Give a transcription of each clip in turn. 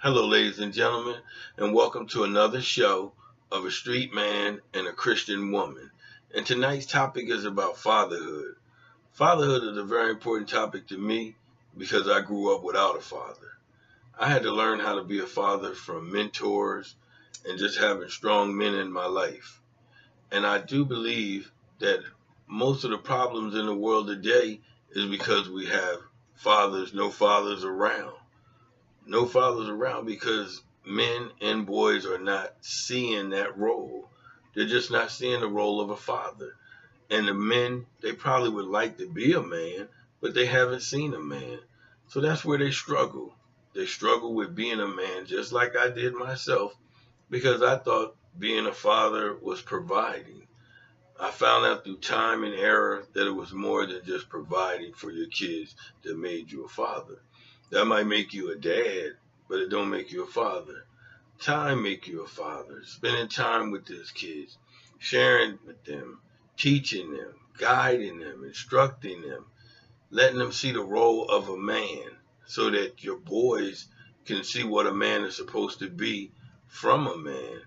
Hello, ladies and gentlemen, and welcome to another show of a street man and a Christian woman. And tonight's topic is about fatherhood. Fatherhood is a very important topic to me because I grew up without a father. I had to learn how to be a father from mentors and just having strong men in my life. And I do believe that most of the problems in the world today is because we have no fathers around. No fathers around because men and boys are not seeing that role. They're just not seeing the role of a father. And the men, they probably would like to be a man, but they haven't seen a man. So that's where they struggle. They struggle with being a man, just like I did myself, because I thought being a father was providing. I found out through time and error that it was more than just providing for your kids that made you a father. That might make you a dad, but it don't make you a father. Time make you a father. Spending time with these kids, sharing with them, teaching them, guiding them, instructing them, letting them see the role of a man so that your boys can see what a man is supposed to be from a man,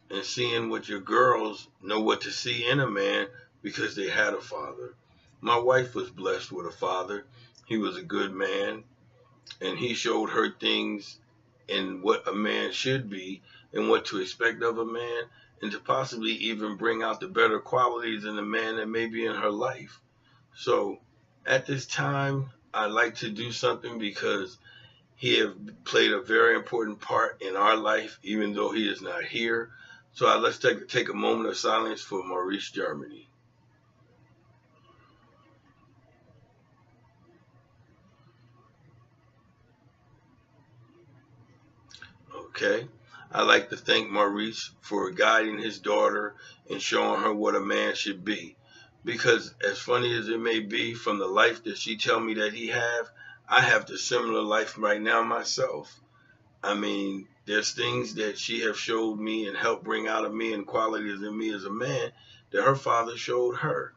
and seeing what your girls know what to see in a man because they had a father. My wife was blessed with a father. He was a good man, and he showed her things and what a man should be and what to expect of a man, and to possibly even bring out the better qualities in the man that may be in her life. So at this time, I like to do something because he have played a very important part in our life, even though he is not here. So let's take a moment of silence for Maurice Germany. Okay. I like to thank Maurice for guiding his daughter and showing her what a man should be. Because as funny as it may be, from the life that she tell me that he have, I have the similar life right now myself. I mean, there's things that she have showed me and helped bring out of me and qualities in me as a man that her father showed her.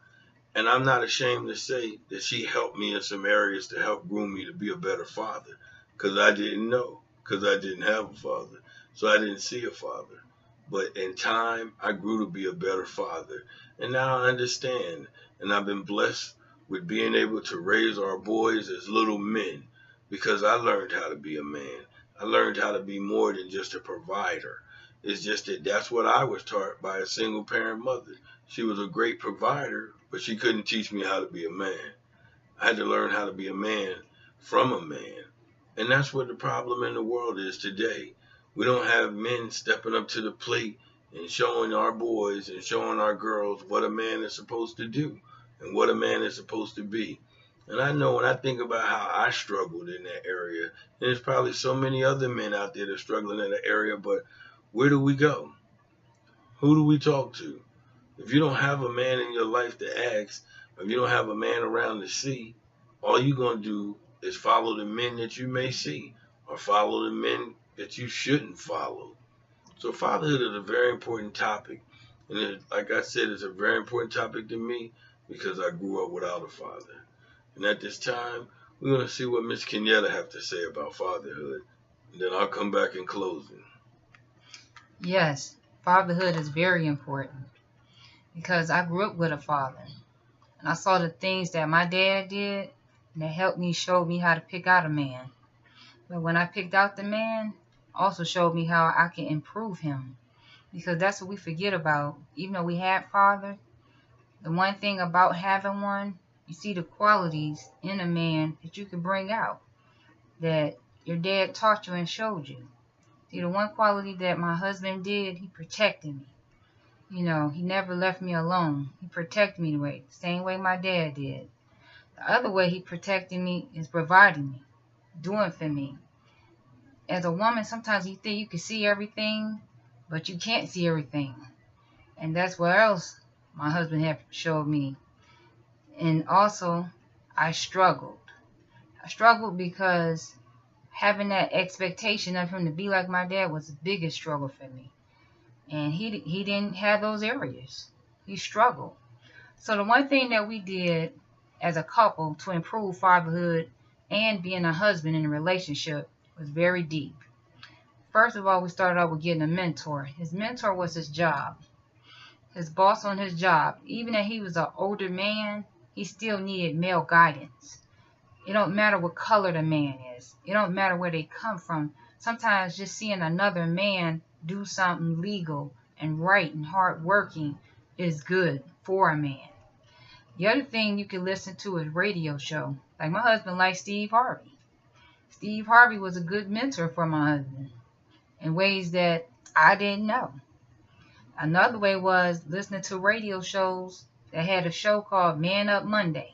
And I'm not ashamed to say that she helped me in some areas to help groom me to be a better father. Because I didn't know. Because I didn't have a father. So I didn't see a father. But in time, I grew to be a better father. And now I understand. And I've been blessed with being able to raise our boys as little men. Because I learned how to be a man. I learned how to be more than just a provider. It's just that that's what I was taught by a single parent mother. She was a great provider, but she couldn't teach me how to be a man. I had to learn how to be a man from a man. And that's what the problem in the world is today. We don't have men stepping up to the plate and showing our boys and showing our girls what a man is supposed to do and what a man is supposed to be. And I know when I think about how I struggled in that area, and there's probably so many other men out there that are struggling in that area, but where do we go? Who do we talk to? If you don't have a man in your life to ask, if you don't have a man around to see, all you're going to do is follow the men that you may see or follow the men that you shouldn't follow. So fatherhood is a very important topic. And like I said, it's a very important topic to me because I grew up without a father. And at this time, we're going to see what Miss Kenyatta have to say about fatherhood. And then I'll come back in closing. Yes, fatherhood is very important because I grew up with a father and I saw the things that my dad did and that helped me, showed me how to pick out a man. But when I picked out the man, also showed me how I can improve him because that's what we forget about. Even though we had fathers, the one thing about having one, you see the qualities in a man that you can bring out that your dad taught you and showed you. See, the one quality that my husband did, he protected me. He never left me alone. He protected me the same way my dad did. The other way he protected me is providing me, doing for me. As a woman, sometimes you think you can see everything, but you can't see everything. And that's what else my husband had showed me. And also, I struggled. I struggled because having that expectation of him to be like my dad was the biggest struggle for me. And he didn't have those areas. He struggled. So the one thing that we did as a couple to improve fatherhood and being a husband in a relationship was very deep. first of all, we started out with getting a mentor. His mentor was his job, his boss on his job. Even if he was an older man, he still needed male guidance. It don't matter what color the man is. It don't matter where they come from. Sometimes just seeing another man do something legal and right and hard working is good for a man. The other thing you can listen to is radio show. Like my husband likes Steve Harvey. Steve Harvey was a good mentor for my husband in ways that I didn't know. Another way was listening to radio shows that had a show called Man Up Monday.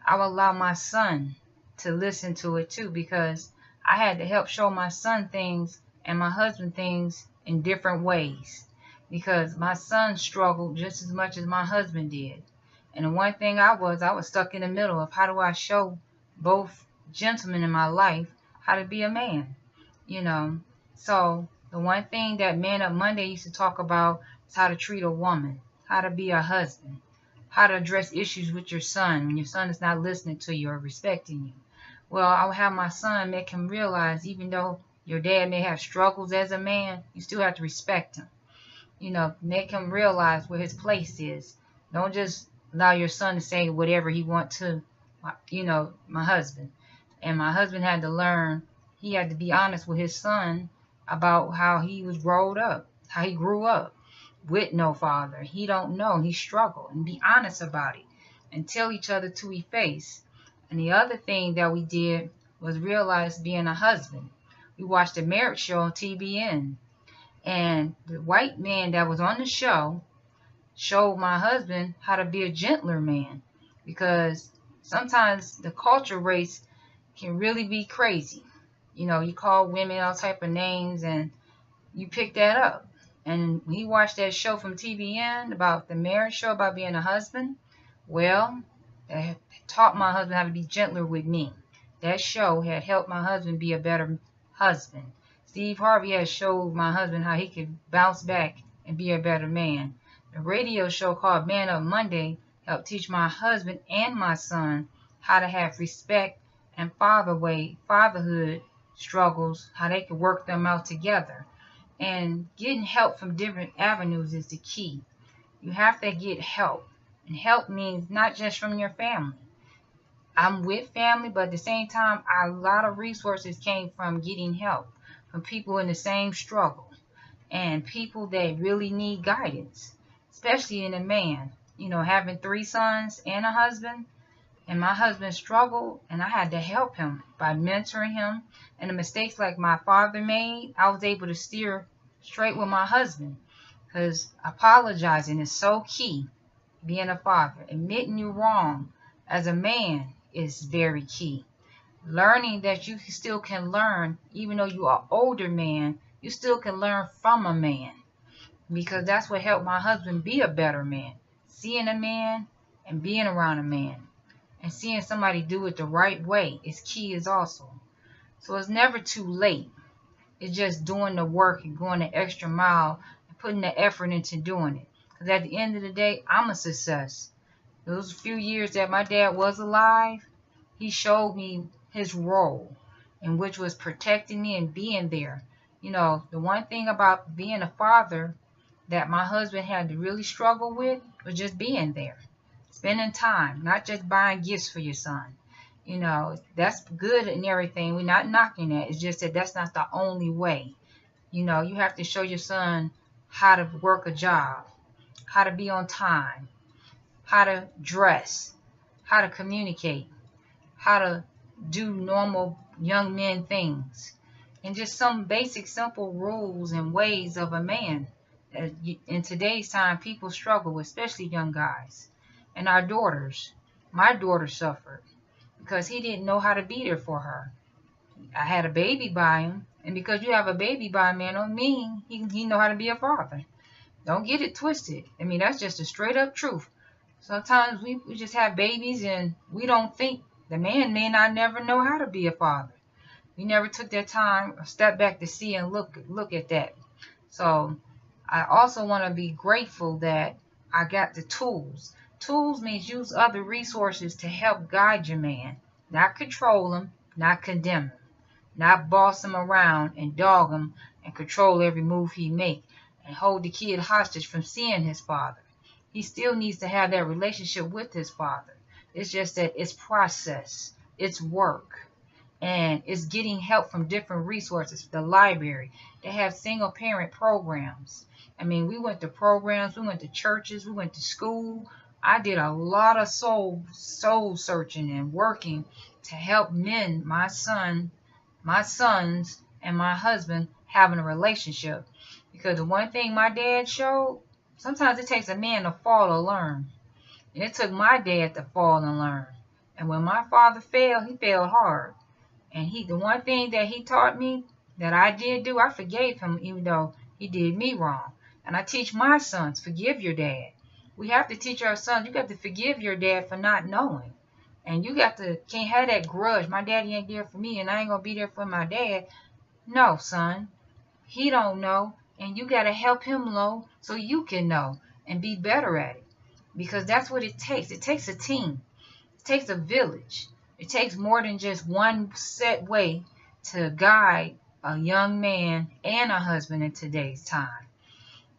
I would allow my son to listen to it too, because I had to help show my son things and my husband things in different ways, because my son struggled just as much as my husband did. And the one thing I was stuck in the middle of how do I show both gentlemen in my life how to be a man, you know. So the one thing that Man Up Monday used to talk about is how to treat a woman, how to be a husband, how to address issues with your son when your son is not listening to you or respecting you. Well, I would have my son make him realize even though your dad may have struggles as a man, you still have to respect him. You know, make him realize where his place is. Don't just allow your son to say whatever he wants to, you know, my husband. And my husband had to learn, he had to be honest with his son about how he was rolled up, how he grew up with no father. He don't know, he struggled, and be honest about it and tell each other to his face. And the other thing that we did was realize being a husband. We watched a marriage show on TBN, and the white man that was on the show showed my husband how to be a gentler man, because sometimes the culture race can really be crazy. You know, you call women all type of names and you pick that up. And we watched that show from TBN about the marriage show about being a husband. Well, that taught my husband how to be gentler with me. That show had helped my husband be a better husband. Steve Harvey has showed my husband how he could bounce back and be a better man. The radio show called Man Up Monday helped teach my husband and my son how to have respect and fatherhood struggles, how they could work them out together. And getting help from different avenues is the key. You have to get help. And help means not just from your family. I'm with family, but at the same time, a lot of resources came from getting help from people in the same struggle and people that really need guidance, especially in a man. You know, having 3 sons and a husband, and my husband struggled, and I had to help him by mentoring him. And the mistakes like my father made, I was able to steer straight with my husband, because apologizing is so key. Being a father, admitting you're wrong as a man is very key. Learning that you still can learn, even though you are an older man, you still can learn from a man, because that's what helped my husband be a better man. Seeing a man and being around a man and seeing somebody do it the right way is key as also. So it's never too late. It's just doing the work and going the extra mile and putting the effort into doing it. Because at the end of the day, I'm a success. Those few years that my dad was alive, he showed me his role, in which was protecting me and being there. You know, the one thing about being a father that my husband had to really struggle with was just being there. Spending time, not just buying gifts for your son. You know, that's good and everything. We're not knocking that. It's just that that's not the only way. You know, you have to show your son how to work a job, how to be on time, how to dress, how to communicate, how to do normal young men things, and just some basic simple rules and ways of a man. In today's time, people struggle with, especially young guys. And our daughters, my daughter suffered because he didn't know how to be there for her. I had a baby by him, and because you have a baby by a man don't mean he know how to be a father. Don't get it twisted. I mean, that's just a straight up truth. Sometimes we just have babies and we don't think the man may not never know how to be a father. We never took that time or step back to see and look at that. So I also want to be grateful that I got the tools. Tools means use other resources to help guide your man, not control him, not condemn him. not boss him around and dog him and control every move he make and hold the kid hostage from seeing his father. He still needs to have that relationship with his father. It's just that it's process, it's work, and it's getting help from different resources. The library, they have single parent programs. I mean, we went to programs, we went to churches, we went to school. I did a lot of soul searching and working to help men, my sons, and my husband having a relationship. Because the one thing my dad showed, sometimes it takes a man to fall to learn. And it took my dad to fall and learn. And when my father failed, he failed hard. And the one thing that he taught me that I did do, I forgave him even though he did me wrong. And I teach my sons, forgive your dad. We have to teach our sons, you got to forgive your dad for not knowing. And you can't have that grudge. My daddy ain't there for me and I ain't going to be there for my dad. No, son. He don't know. And you got to help him know so you can know and be better at it. Because that's what it takes. It takes a team. It takes a village. It takes more than just one set way to guide a young man and a husband in today's time.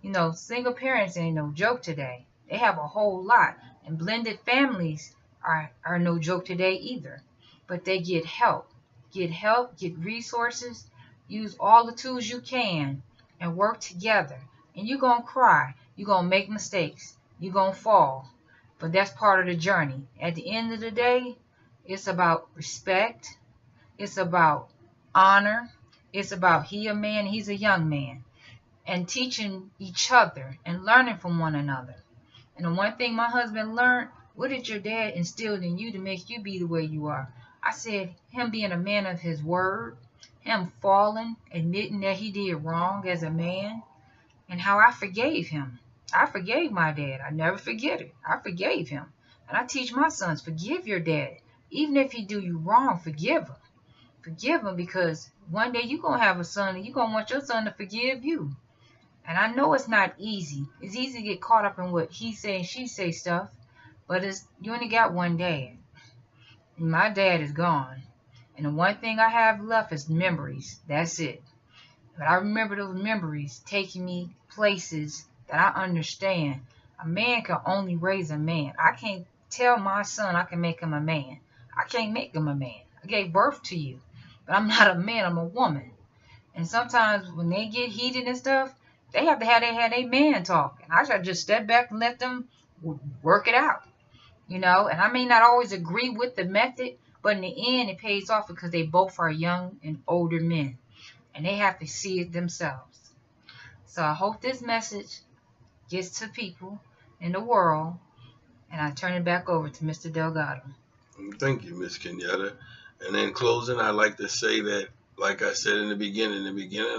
You know, single parents ain't no joke today. They have a whole lot. And blended families are no joke today either. But they get help. Get help, get resources, use all the tools you can, and work together. And you're going to cry. You're going to make mistakes. You're going to fall. But that's part of the journey. At the end of the day, it's about respect. It's about honor. It's about he a man, he's a young man. And teaching each other and learning from one another. And the one thing my husband learned, what did your dad instill in you to make you be the way you are? I said, him being a man of his word, him falling, admitting that he did wrong as a man, and how I forgave him. I forgave my dad. I never forget it. I forgave him. And I teach my sons, forgive your dad. Even if he do you wrong, forgive him. Forgive him because one day you're going to have a son and you're going to want your son to forgive you. And I know it's not easy. It's easy to get caught up in what he say and she say stuff. But you only got one dad. And my dad is gone. And the one thing I have left is memories. That's it. But I remember those memories taking me places that I understand. A man can only raise a man. I can't tell my son I can make him a man. I can't make him a man. I gave birth to you. But I'm not a man. I'm a woman. And sometimes when they get heated and stuff, they have to have their man talk. And I should just step back and let them work it out. You know, and I may not always agree with the method, but in the end, it pays off because they both are young and older men. And they have to see it themselves. So I hope this message gets to people in the world. And I turn it back over to Mr. Delgado. Thank you, Miss Kenyatta. And in closing, I'd like to say that, like I said in the beginning,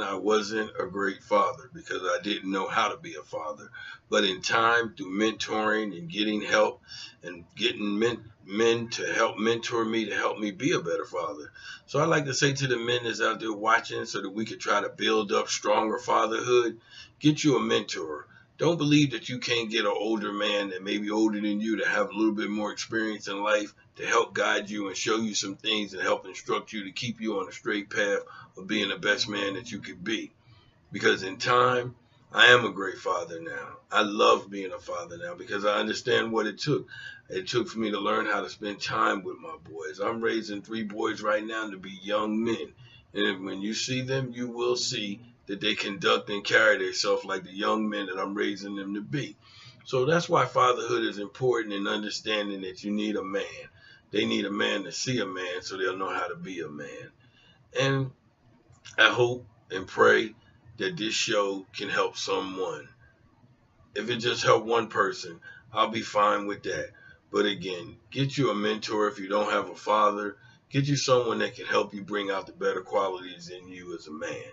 I wasn't a great father because I didn't know how to be a father. But in time, through mentoring and getting help and getting men to help mentor me to help me be a better father. So I'd like to say to the men that's out there watching so that we could try to build up stronger fatherhood, get you a mentor. Don't believe that you can't get an older man that may be older than you to have a little bit more experience in life to help guide you and show you some things and help instruct you to keep you on a straight path of being the best man that you could be. Because in time, I am a great father now. I love being a father now because I understand what it took. It took for me to learn how to spend time with my boys. I'm raising 3 boys right now to be young men. And when you see them, you will see that they conduct and carry themselves like the young men that I'm raising them to be. So that's why fatherhood is important in understanding that you need a man. They need a man to see a man so they'll know how to be a man. And I hope and pray that this show can help someone. If it just helped one person, I'll be fine with that. But again, get you a mentor if you don't have a father. Get you someone that can help you bring out the better qualities in you as a man.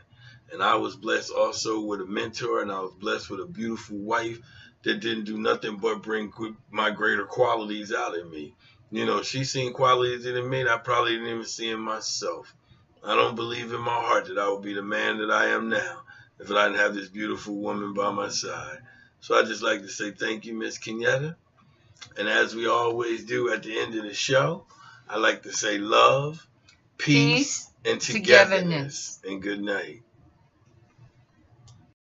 And I was blessed also with a mentor, and I was blessed with a beautiful wife that didn't do nothing but bring my greater qualities out in me. You know, she seen qualities in me that I probably didn't even see in myself. I don't believe in my heart that I would be the man that I am now if I didn't have this beautiful woman by my side. So I just like to say thank you, Miss Kenyatta. And as we always do at the end of the show, I like to say love, peace, and togetherness. And good night.